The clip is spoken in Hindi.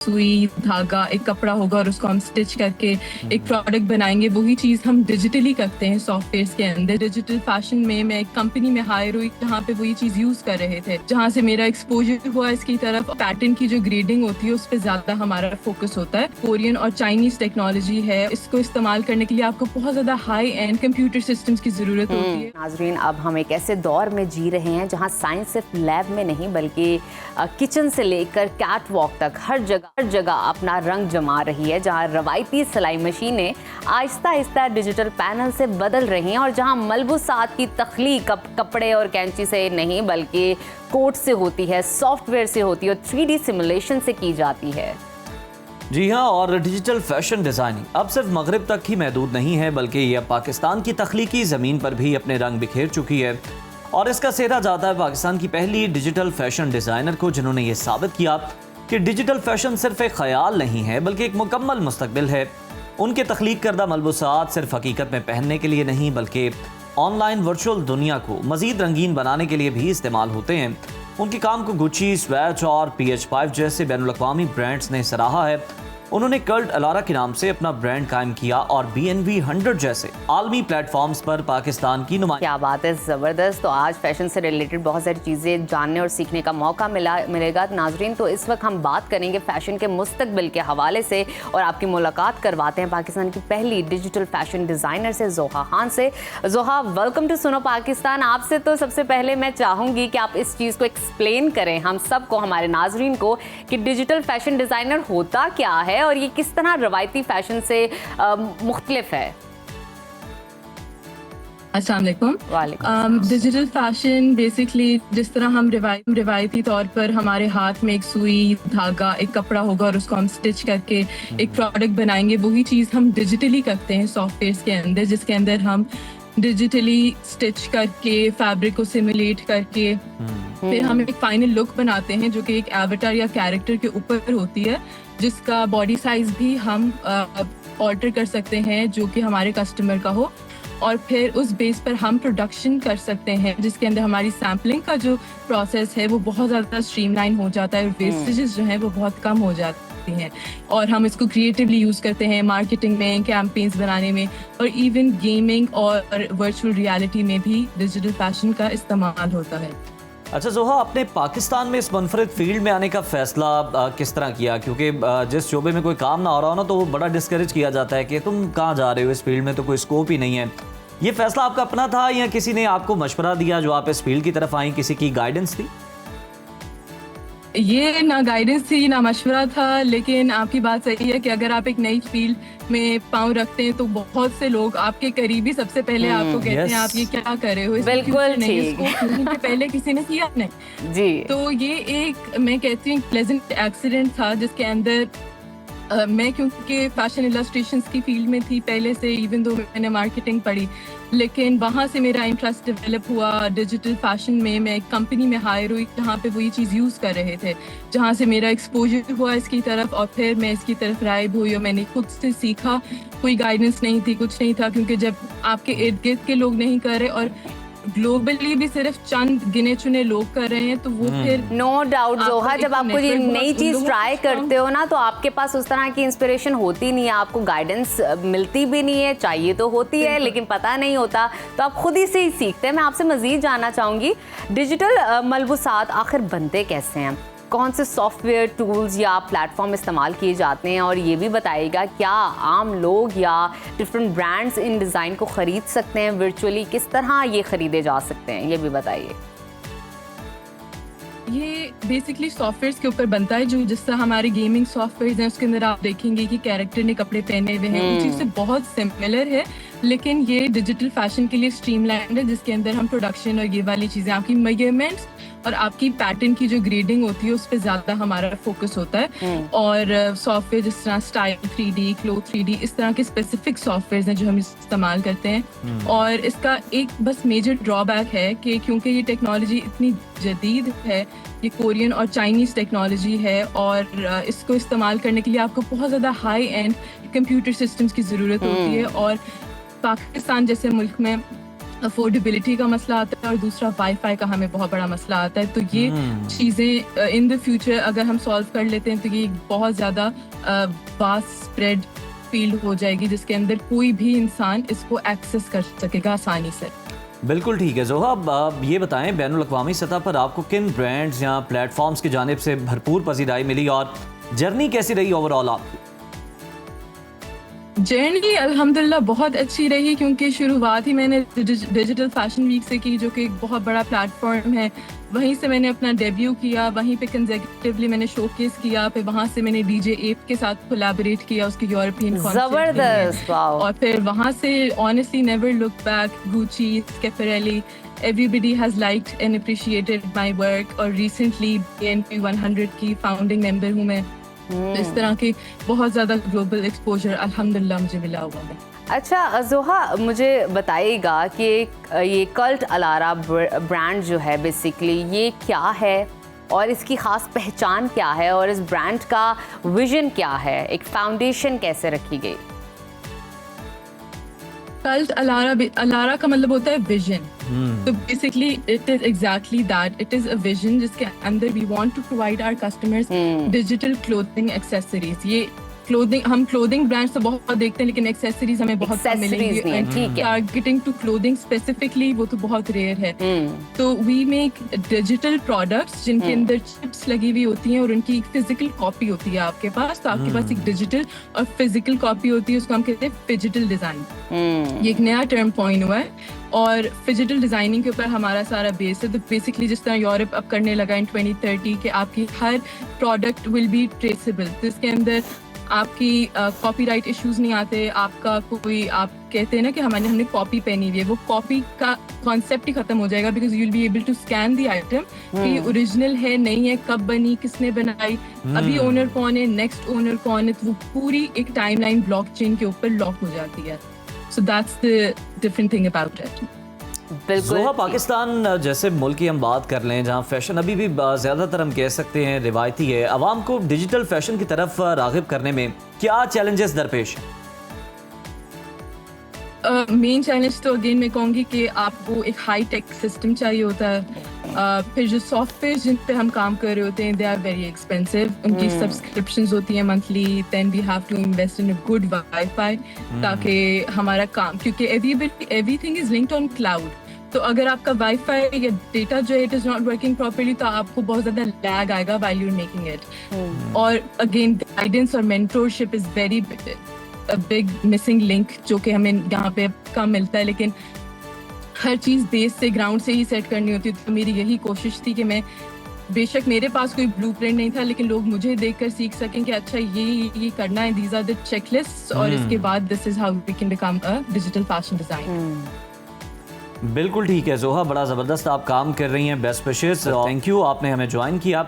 सुई धागा एक कपड़ा होगा और उसको हम स्टिच करके एक प्रोडक्ट बनाएंगे। वही चीज हम डिजिटली करते हैं सॉफ्टवेयर के अंदर। डिजिटल फैशन में मैं एक कंपनी में हायर हुई जहाँ पे वही चीज यूज कर रहे थे, जहाँ से मेरा एक्सपोजर हुआ इसकी तरफ। पैटर्न की जो ग्रेडिंग होती है उस पर ज्यादा हमारा फोकस होता है। कोरियन और चाइनीज टेक्नोलॉजी है, इसको इस्तेमाल करने के लिए आपको बहुत ज्यादा हाई एंड कंप्यूटर सिस्टम्स की जरूरत होती है। नाजरीन, अब हम एक ऐसे दौर में जी रहे हैं जहाँ साइंस सिर्फ लैब में नहीं बल्कि किचन से लेकर कैट वॉक तक हर जगह अपना रंग जमा रही है। जहाँ रवायती सिलाई मशीनें आहिस्ता आहिस्ता डिजिटल पैनल से बदल रही हैं और जहाँ मलबूसात की तख्लीक अब कपड़े और कैंची से नहीं बल्कि कोट से होती है, सॉफ्टवेयर से होती है और 3D सिमुलेशन से की जाती है। जी हाँ, और डिजिटल फैशन डिज़ाइनिंग अब सिर्फ मगरिब तक ही महदूद नहीं है बल्कि यह पाकिस्तान की तख्लीकी ज़मीन पर भी अपने रंग बिखेर चुकी है। और इसका सेहरा जाता है पाकिस्तान की पहली डिजिटल फैशन डिज़ाइनर को, जिन्होंने ये साबित किया कि डिजिटल फैशन सिर्फ एक ख्याल नहीं है बल्कि एक मुकम्मल मुस्तकबिल है। उनके तख्लीक करदा मलबूसात सिर्फ हकीकत में पहनने के लिए नहीं बल्कि ऑनलाइन वर्चुअल दुनिया को मज़ीद रंगीन बनाने के लिए भी इस्तेमाल होते हैं। उनके काम को गुची, स्वैच और PH5 जैसे बैनुल-अक़वामी ब्रांड्स ने सराहा है। उन्होंने कल्ट अलारा के नाम से अपना ब्रांड कायम किया और BNB 100 जैसे आलमी प्लेटफॉर्म्स पर पाकिस्तान की नुमाइंदगी। क्या बात है, ज़बरदस्त। तो आज फैशन से रिलेटेड बहुत सारी चीज़ें जानने और सीखने का मौका मिलेगा नाजरीन। तो इस वक्त हम बात करेंगे फैशन के मुस्तकबिल के हवाले से और आपकी मुलाकात करवाते हैं पाकिस्तान की पहली डिजिटल फैशन डिज़ाइनर से, जोहा खान से। जोहा, वेलकम टू सुनो पाकिस्तान। आपसे तो सबसे पहले मैं चाहूँगी कि आप इस चीज़ को एक्सप्लेन करें हम सबको, हमारे नाजरीन को, कि डिजिटल फैशन डिज़ाइनर होता क्या है और ये किस तरह रवायती फैशन से मुख्तलिफ है। अस्सलाम वालेकुम। डिजिटल फैशन बेसिकली जिस तरह हम रिवायती तौर पर हमारे हाथ में एक सुई धागा एक कपड़ा होगा और उसको हम स्टिच करके एक प्रोडक्ट बनाएंगे, वही चीज़ हम डिजिटली करते हैं सॉफ्टवेयर के अंदर, जिसके अंदर हम डिजिटली स्टिच करके फैब्रिक को सिमुलेट करके फिर हम एक फाइनल लुक बनाते हैं जो कि एक एवटार या कैरेक्टर के ऊपर होती है, जिसका बॉडी साइज भी हम ऑल्टर कर सकते हैं जो कि हमारे कस्टमर का हो। और फिर उस बेस पर हम प्रोडक्शन कर सकते हैं जिसके अंदर हमारी सैम्पलिंग का जो प्रोसेस है वो बहुत ज़्यादा स्ट्रीमलाइन हो जाता है और वेस्टेजेस जो हैं वो बहुत कम हो जाती हैं। और हम इसको क्रिएटिवली यूज़ करते हैं मार्केटिंग में, कैंपेन्स बनाने में और इवन गेमिंग और वर्चुअल रियलिटी में भी डिजिटल फैशन का इस्तेमाल होता है। अच्छा जोहा, आपने पाकिस्तान में इस मुनफरद फील्ड में आने का फैसला किस तरह किया? क्योंकि जिस शोबे में कोई काम ना हो रहा हो ना तो वो बड़ा डिस्करेज किया जाता है कि तुम कहाँ जा रहे हो, इस फील्ड में तो कोई स्कोप ही नहीं है। ये फैसला आपका अपना था या किसी ने आपको मशवरा दिया जो आप इस फील्ड की तरफ आई, किसी की गाइडेंस थी? ये ना गाइडेंस थी ना मशवरा था, लेकिन आपकी बात सही है कि अगर आप एक नई फील्ड में पाँव रखते हैं तो बहुत से लोग आपके करीबी सबसे पहले आपको कहते हैं आप ये क्या कर रहे हो, बिल्कुल नहीं, इसको पहले किसी ने किया नहीं जी। तो ये एक मैं कहती हूँ प्लेजेंट एक्सीडेंट था जिसके अंदर मैं क्योंकि फैशन इलस्ट्रेशंस की फील्ड में थी पहले से, इवन दो मैंने मार्केटिंग पढ़ी, लेकिन वहाँ से मेरा इंटरेस्ट डेवलप हुआ डिजिटल फैशन में। मैं एक कंपनी में हायर हुई जहाँ पे वही चीज़ यूज़ कर रहे थे, जहाँ से मेरा एक्सपोजर हुआ इसकी तरफ और फिर मैं इसकी तरफ राइब हुई और मैंने खुद से सीखा। कोई गाइडेंस नहीं थी, कुछ नहीं था, क्योंकि जब आपके इर्द गिर्द के लोग नहीं कर रहे और ग्लोबली भी सिर्फ चंद गिने चुने लोग कर रहे हैं तो वो फिर नो डाउट जोहा, जब आपको ये नई चीज ट्राई करते हो ना तो आपके पास उस तरह की इंस्पिरेशन होती नहीं है, आपको गाइडेंस मिलती भी नहीं है, चाहिए तो होती है लेकिन पता नहीं होता, तो आप खुद ही से ही सीखते हैं। मैं आपसे मजीद जानना चाहूँगी डिजिटल मलबूसात आखिर बनते कैसे हैं, कौन से सॉफ्टवेयर टूल्स या प्लेटफॉर्म इस्तेमाल किए जाते हैं और ये भी बताइएगा क्या आम लोग या डिफरेंट ब्रांड्स इन डिज़ाइन को ख़रीद सकते हैं वर्चुअली, किस तरह ये ख़रीदे जा सकते हैं, ये भी बताइए। ये बेसिकली सॉफ्टवेयर के ऊपर बनता है, जो जिस तरह हमारे गेमिंग सॉफ्टवेयर हैं उसके अंदर आप देखेंगे कि कैरेक्टर ने कपड़े पहने हुए हैं, उस चीज़ से बहुत सिमिलर है, लेकिन ये डिजिटल फैशन के लिए स्ट्रीमलाइंड है जिसके अंदर हम प्रोडक्शन और ये वाली चीज़ें, आपकी मेजरमेंट्स और आपकी पैटर्न की जो ग्रेडिंग होती है उस पर ज़्यादा हमारा फोकस होता है। और सॉफ्टवेयर जिस तरह स्टाइल 3D, क्लोथ 3D, इस तरह के स्पेसिफिक सॉफ्टवेयर हैं जो हम इस्तेमाल करते हैं। और इसका एक बस मेजर ड्रॉबैक है कि क्योंकि ये टेक्नोलॉजी इतनी जदीद है, ये कोरियन और चाइनीज़ टेक्नोलॉजी है और इसको इस्तेमाल करने के लिए आपको बहुत ज़्यादा हाई एंड कंप्यूटर सिस्टम्स की ज़रूरत होती है। और पाकिस्तान जैसे मुल्क में अफोर्डेबिलिटी का मसला आता है और दूसरा वाईफाई का हमें बहुत बड़ा मसला आता है। तो ये चीज़ें इन द फ्यूचर अगर हम सॉल्व कर लेते हैं तो ये बहुत ज़्यादा वास्ट स्प्रेड फील्ड हो जाएगी जिसके अंदर कोई भी इंसान इसको एक्सेस कर सकेगा आसानी से। बिल्कुल ठीक है जोहा, अब ये बताएं बैनुल अक़वामी सतह पर आपको किन ब्रांड्स या प्लेटफॉर्म्स की जानिब से भरपूर पसीदाई मिली और जर्नी कैसी रही ओवरऑल आपकी? जर्नी अल्हम्दुलिल्लाह बहुत अच्छी रही क्योंकि शुरुआत ही मैंने डिजिटल फैशन वीक से की जो कि एक बहुत बड़ा प्लेटफॉर्म है। वहीं से मैंने अपना डेब्यू किया, वहीं पे कंसेक्यूटिवली मैंने शोकेस किया, फिर वहाँ से मैंने डीजे एप के साथ कोलैबोरेट किया उसकी यूरोपियन जबरदस्त, वाओ। और फिर वहाँ से honestly never look back, Gucci, Schiaparelli, everybody has liked and appreciated my work। और रिसेंटली BNP 100 की फाउंडिंग मेंबर हूँ मैं। तो इस तरह के बहुत ज़्यादा ग्लोबल एक्सपोजर अल्हम्दुलिल्लाह मुझे मिला हुआ है। अच्छा जोहा, मुझे बताइएगा कि ये कल्ट अलारा ब्रांड जो है बेसिकली ये क्या है और इसकी ख़ास पहचान क्या है और इस ब्रांड का विजन क्या है, एक फाउंडेशन कैसे रखी गई? कल्ट अलारा का मतलब होता है विजन। तो basically it is exactly that, it is a vision जिसके अंदर we want to provide our customers digital clothing accessories. ये क्लोथिंग, हम क्लोथिंग ब्रांड्स तो बहुत देखते हैं लेकिन एक्सेसरीज हमें बहुत कम मिलेंगी। टारगेटिंग टू क्लोथिंग स्पेसिफिकली वो तो बहुत रेयर है। तो वी मेक डिजिटल प्रोडक्ट्स जिनके अंदर चिप्स लगी हुई होती हैं और उनकी एक फिजिकल कॉपी होती है आपके पास। तो आपके पास एक डिजिटल और फिजिकल कॉपी होती है, उसको हम कहते हैं फिजिटल डिजाइन। ये एक नया टर्म कॉइन हुआ है और फिजिटल डिजाइनिंग के ऊपर हमारा सारा बेस है। तो बेसिकली जिस तरह यूरोप अब करने लगा इन 2030 कि आपकी हर प्रोडक्ट विल बी ट्रेसेबल, तो इसके अंदर आपकी कॉपीराइट इश्यूज नहीं आते। आपका कोई, आप कहते हैं ना कि हमने कॉपी पहनी हुई है, वो कॉपी का कॉन्सेप्ट ही खत्म हो जाएगा because you will be able to scan the item कि ओरिजिनल है नहीं है, कब बनी, किसने बनाई, अभी ओनर कौन है, नेक्स्ट ओनर कौन है। तो वो पूरी एक टाइमलाइन ब्लॉकचेन के ऊपर लॉक हो जाती है। So that's the different thing about it. जोहा, पाकिस्तान जैसे मुल्क की हम बात कर लें जहाँ फैशन अभी भी ज़्यादातर हम कह सकते हैं रिवायती है, आवाम को डिजिटल फैशन की तरफ राग़िब करने में क्या चैलेंजेस दरपेश हैं? मेन चैलेंज तो अगेन मैं कहूँगी कि आपको एक हाई टेक सिस्टम चाहिए होता है। फिर जो सॉफ्टवेयर जिन पे हम काम कर रहे होते हैं दे आर वेरी एक्सपेंसिव, उनकी सब्सक्रिप्शंस होती हैं monthly. Then we have to invest in a good wifi ताकि हमारा काम, क्योंकि everything is linked on cloud. तो अगर आपका वाईफाई या डेटा जो है it is not working properly तो आपको बहुत ज्यादा लैग आएगा while you are making it. और अगेन गाइडेंस और mentorship is very big missing link जो कि हमें यहाँ पे कम मिलता है। लेकिन हर चीज़ बेस से, ग्राउंड से ही सेट करनी होती है। तो मेरी यही कोशिश थी कि मैं, बेशक मेरे पास कोई ब्लूप्रिंट नहीं था लेकिन लोग मुझे देखकर सीख सकें कि अच्छा ये करना है, दीज आर द चेकलिस्ट, और इसके बाद this is how we can become a digital fashion designer. बिल्कुल ठीक है जोहा, बड़ा ज़बरदस्त आप काम कर रही हैं। बेस्ट विशेस, थैंक यू आपने हमें ज्वाइन किया।